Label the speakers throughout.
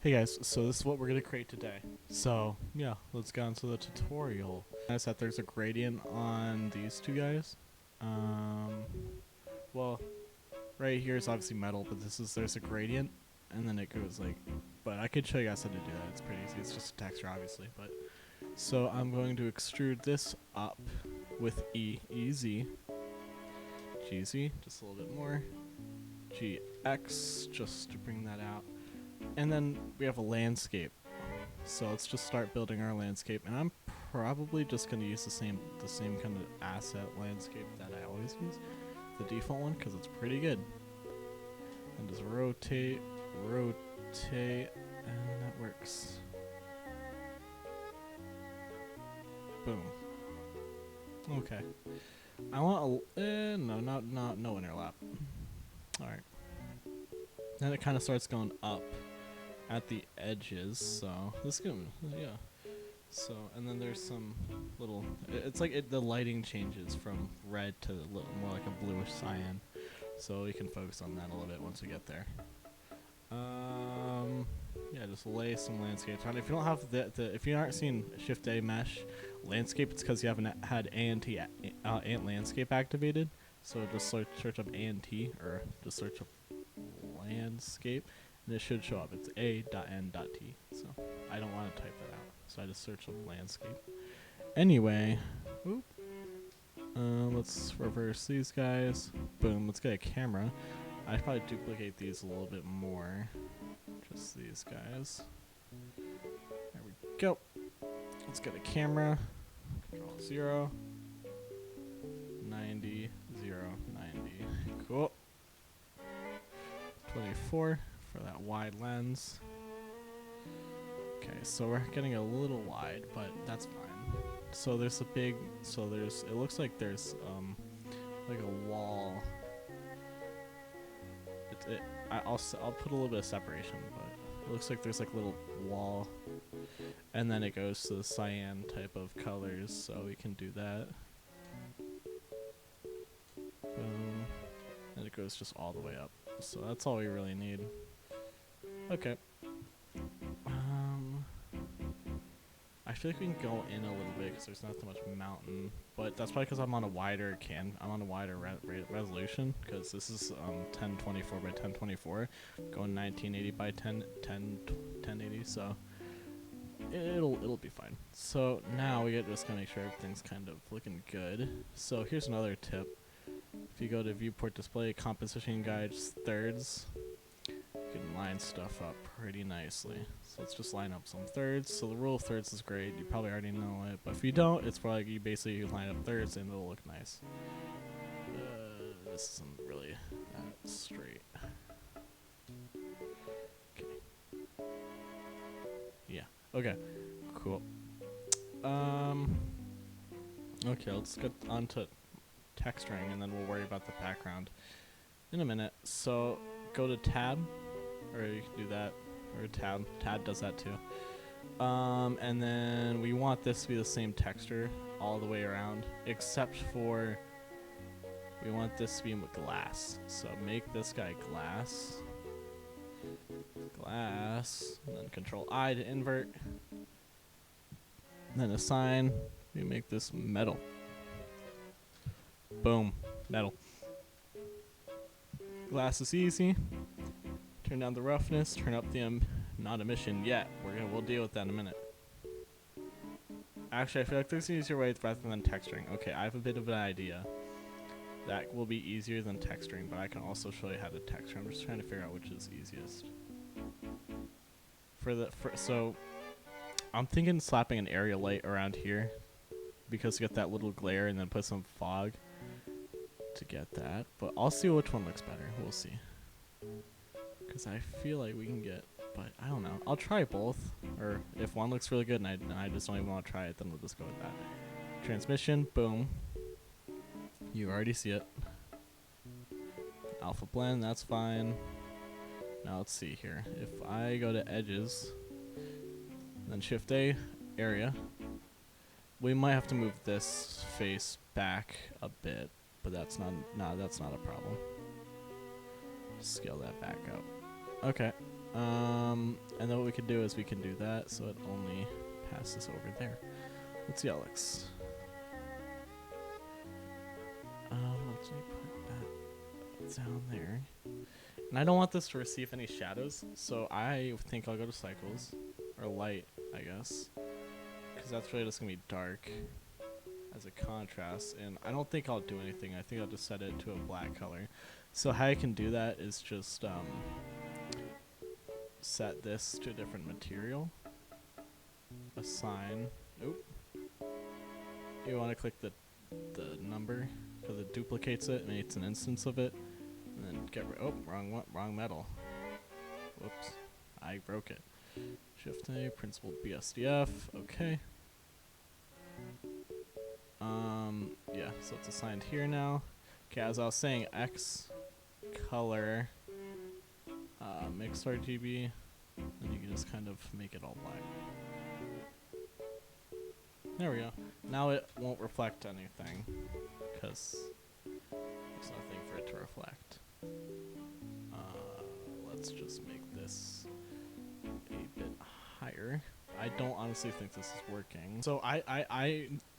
Speaker 1: Hey guys, so this is what we're gonna create today. So yeah, let's get into the tutorial. Notice that there's a gradient on these two guys. Um, well, right here is obviously metal, but there's a gradient, and then it goes like. But I could show you guys how to do that. It's pretty easy. It's just a texture, obviously. But so I'm going to extrude this up with EZ, GZ, just a little bit more, GX, just to bring that out. And then we have a landscape. So let's just start building our landscape. And I'm probably just going to use the same kind of asset landscape that I always use. The default one, because it's pretty good. And just rotate, and that works. Boom. Okay. I want a, no interlap. Alright. Then it kind of starts going up at the edges, so this is good, yeah. So, and then there's some little, it's like the lighting changes from red to more like a bluish cyan, so we can focus on that a little bit once we get there. Yeah, just lay some landscapes on. If you don't have if you aren't seeing Shift A mesh landscape, it's because you haven't had ant landscape activated. So just search up ANT, or just search up landscape, and it should show up. It's a.n.t. So I don't want to type that out, so I just search up landscape. Anyway, let's reverse these guys. Boom. Let's get a camera. I'd probably duplicate these a little bit more. Just these guys. There we go. Let's get a camera. Control 0. 90, 0, 90. Cool. 24 for that wide lens. Okay, so we're getting a little wide, but that's fine. So there's a big, it looks like there's like a wall. I'll put a little bit of separation, but it looks like there's like a little wall, and then it goes to the cyan type of colors, so we can do that. Boom. And it goes just all the way up. So that's all we really need. Okay. I feel like we can go in a little bit because there's not that much mountain, but that's probably because I'm on a wider resolution, because this is 1024 by 1024, going 1980 by 1080, so it'll be fine. So now we just gonna make sure everything's kind of looking good. So here's another tip. If you go to viewport display, composition guides, thirds, you can line stuff up pretty nicely. So let's just line up some thirds. So the rule of thirds is great. You probably already know it, but if you don't, it's probably you basically line up thirds and it'll look nice. This isn't really that straight. Okay. Yeah. Okay. Cool. Okay, let's get on to texturing, and then we'll worry about the background in a minute. So go to tab, or you can do that, or tab. Tab does that too. And then we want this to be the same texture all the way around, except for we want this to be with glass. So make this guy glass, and then Control I to invert, and then assign. We make this metal. Boom, metal. Glass is easy. Turn down the roughness, turn up the not emission yet. We'll deal with that in a minute. Actually, I feel like there's an easier way rather than texturing. Okay, I have a bit of an idea. That will be easier than texturing, but I can also show you how to texture. I'm just trying to figure out which is easiest. So I'm thinking slapping an area light around here, because you get that little glare, and then put some fog to get that. But I'll see which one looks better. We'll see. Because I feel like we can get, but I don't know. I'll try both, or if one looks really good and I just don't even want to try it, then we'll just go with that. Transmission, boom. You already see it. Alpha blend, that's fine. Now let's see here. If I go to edges, then Shift A, area, we might have to move this face back a bit, but that's not a problem. Scale that back up. Okay. And then we can do is we can do that, so it only passes over there. Let's see how it looks. Let's put that down there. And I don't want this to receive any shadows, so I think I'll go to cycles, or light, I guess, because that's really just gonna be dark as a contrast. And I don't think I'll do anything. I think I'll just set it to a black color. So how I can do that is just set this to a different material. Assign. Oop. You want to click the number because it duplicates it and makes an instance of it, and then get oh, wrong metal. Whoops, I broke it. Shift A, principled BSDF. Okay. Yeah, so it's assigned here now. Okay, as I was saying, X color mixed RGB, and you can just kind of make it all black. There we go. Now it won't reflect anything because there's nothing for it to reflect. Let's just make this a bit higher. I don't honestly think this is working. So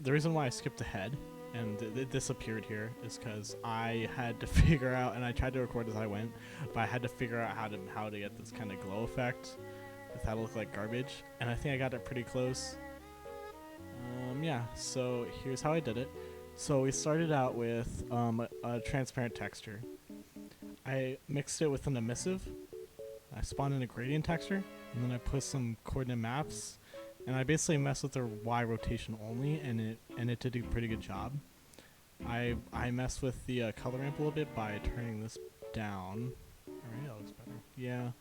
Speaker 1: the reason why I skipped ahead and it disappeared here is because I had to figure out, and I tried to record as I went, but I had to figure out how to get this kind of glow effect without it look like garbage, and I think I got it pretty close. Yeah, so here's how I did it. So we started out with a transparent texture. I mixed it with an emissive. I spawned in a gradient texture, and then I put some coordinate maps, and I basically messed with their Y rotation only, and it did a pretty good job. I messed with the color ramp a little bit by turning this down. Alright, that looks better. Yeah.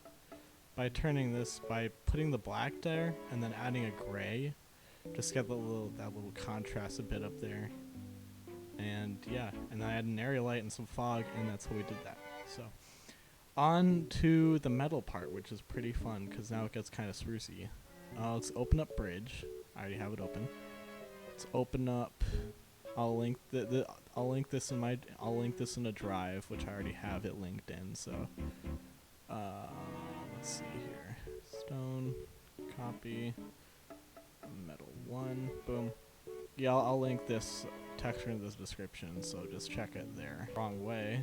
Speaker 1: By putting the black there, and then adding a gray. Just get that little contrast a bit up there, and yeah, and then I had an area light and some fog, and that's how we did that. So on to the metal part, which is pretty fun because now it gets kind of sprucey. Let's open up Bridge. I already have it open. Let's open up. I'll link I'll link this in a drive, which I already have it linked in. So let's see here. Stone, copy. Metal 1, boom. Yeah, I'll link this texture in this description, so just check it there. Wrong way.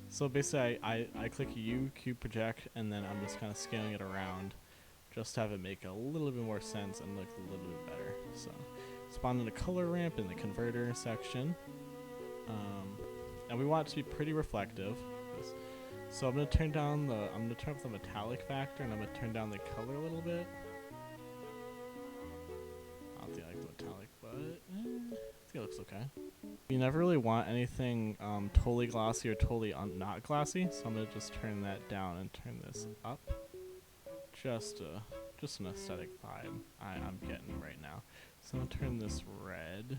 Speaker 1: So basically I click U, cube project, and then I'm just kind of scaling it around just to have it make a little bit more sense and look a little bit better. So spawn in the color ramp in the converter section, and we want it to be pretty reflective. So I'm gonna turn up the metallic factor, and I'm gonna turn down the color a little bit. I don't think I like the metallic, but I think it looks okay. You never really want anything totally glossy or totally not glossy, so I'm gonna just turn that down and turn this up. Just an aesthetic vibe I'm getting right now. So I'm gonna turn this red.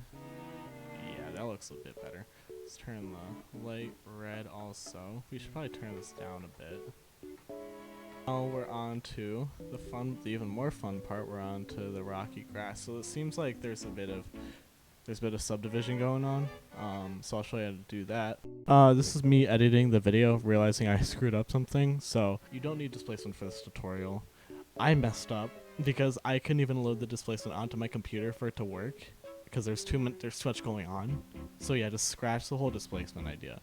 Speaker 1: Yeah, that looks a bit better. Let's turn the light red also. We should probably turn this down a bit. Now we're on to the even more fun part. We're on to the rocky grass. So it seems like there's a bit of subdivision going on. So I'll show you how to do that. This is me editing the video, realizing I screwed up something. So you don't need displacement for this tutorial. I messed up because I couldn't even load the displacement onto my computer for it to work because there's too much going on. So yeah, just scratch the whole displacement idea.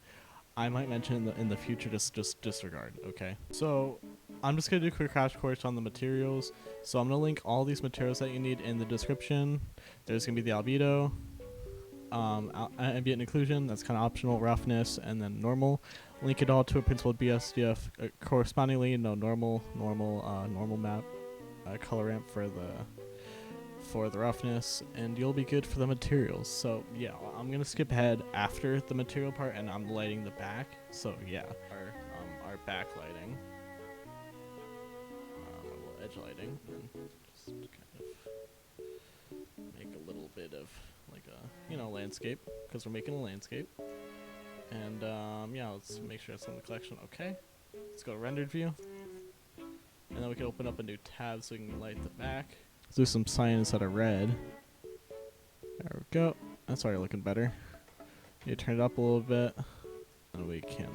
Speaker 1: I might mention in the future, just disregard, okay? So I'm just going to do a quick crash course on the materials. So I'm going to link all these materials that you need in the description. There's going to be the albedo, ambient occlusion, that's kind of optional, roughness, and then normal. Link it all to a principled BSDF, correspondingly, normal map, color ramp for the roughness, and you'll be good for the materials. So yeah, I'm going to skip ahead after the material part, and I'm lighting the back. So yeah, our backlighting. A little edge lighting, and just kind of make a little bit of like a landscape, because we're making a landscape. And yeah, let's make sure it's in the collection. Okay, let's go to rendered view, and then we can open up a new tab so we can light the back. Let's do some cyan instead of red. There we go. That's already looking better. You turn it up a little bit, and we can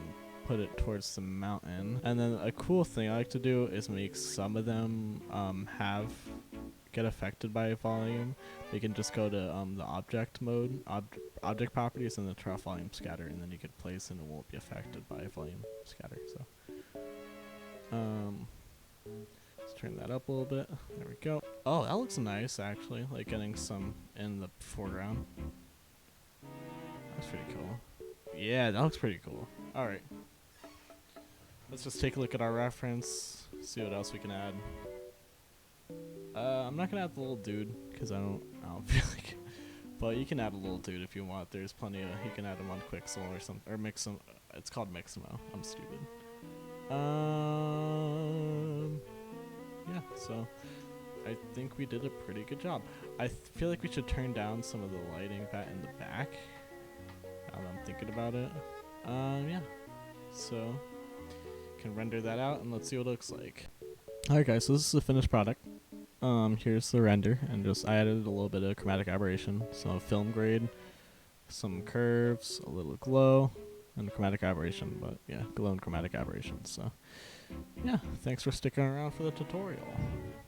Speaker 1: put it towards the mountain. And then a cool thing I like to do is make some of them get affected by volume. You can just go to the object mode, object properties, and the turn off volume scatter, and then you could place and it won't be affected by volume scatter. So let's turn that up a little bit. There we go. Oh, that looks nice actually, like getting some in the foreground. That's pretty cool. Yeah, that looks pretty cool. Alright. Let's just take a look at our reference, see what else we can add. I'm not gonna add the little dude because I don't feel like it. But you can add a little dude if you want. There's plenty of, you can add him on Quixel or something, or Mixamo. It's called Mixamo. I'm stupid. Yeah, so I think we did a pretty good job. I feel like we should turn down some of the lighting in the back. Now that I'm thinking about it. Yeah. So can render that out and let's see what it looks like. Alright guys, so this is the finished product. Here's the render, and I added a little bit of chromatic aberration, so film grade, some curves, a little glow, and chromatic aberration, but yeah, glow and chromatic aberration. So yeah, thanks for sticking around for the tutorial.